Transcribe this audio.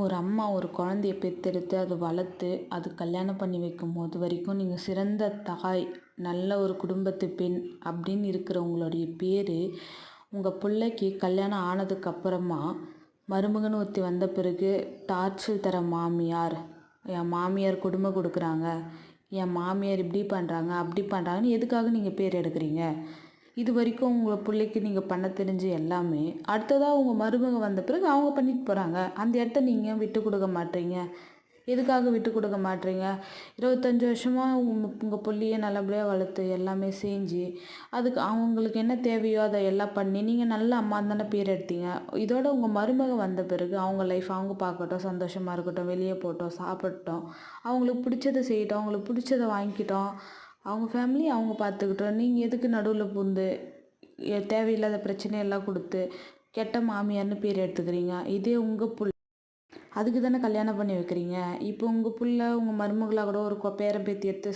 ஒரு அம்மா ஒரு குழந்தைய பெத்தெடுத்து அதை வளர்த்து அது கல்யாணம் பண்ணி வைக்கும்போது வரைக்கும் நீங்கள் சிறந்த தாய், நல்ல ஒரு குடும்பத்து பெண் அப்படின்னு இருக்கிற உங்களுடைய பேர் உங்கள் பிள்ளைக்கு கல்யாணம் ஆனதுக்கப்புறமா மருமகன் ஒருத்தி வந்த பிறகு டார்ச்சர் தர மாமியார், என் மாமியார் கொடுமை கொடுக்குறாங்க, என் மாமியார் இப்படி பண்ணுறாங்க அப்படி பண்ணுறாங்கன்னு எதுக்காக நீங்கள் பேர் எடுக்கிறீங்க? இது வரைக்கும் உங்கள் பிள்ளைக்கு நீங்கள் பண்ண தெரிஞ்ச எல்லாமே அடுத்ததாக உங்கள் மருமக வந்த பிறகு அவங்க பண்ணிட்டு போகிறாங்க. அந்த இடத்த நீங்கள் விட்டு கொடுக்க மாட்டீங்க. எதுக்காக விட்டு கொடுக்க மாட்டீங்க? 25 வருஷமாக உங்கள் புள்ளைய நல்லபடியாக வளர்த்து எல்லாமே செஞ்சு அதுக்கு அவங்களுக்கு என்ன தேவையோ அதை எல்லாம் பண்ணி நீங்கள் நல்ல அம்மா தானே பேர் எடுத்தீங்க. இதோட உங்கள் மருமக வந்த பிறகு அவங்க லைஃப் அவங்க பார்க்கட்டும், சந்தோஷமாக இருக்கட்டும், வெளியே போகட்டும், சாப்பிட்டோம், அவங்களுக்கு பிடிச்சத செய்யட்டும், அவங்களுக்கு பிடிச்சத வாங்கிக்கிட்டோம், அவங்க ஃபேமிலி அவங்க பார்த்துக்கிட்டோம். நீங்கள் எதுக்கு நடுவில் பூந்து தேவையில்லாத பிரச்சனையெல்லாம் கொடுத்து கெட்ட மாமியார்னு பேர் எடுத்துக்கிறீங்க? இதே உங்கள் அதுக்கு தானே கல்யாணம் பண்ணி வைக்கிறீங்க. இப்போ உங்கள் புள்ள உங்கள் மருமகளாக கூட ஒரு பேரன் பேத்தி எடுத்து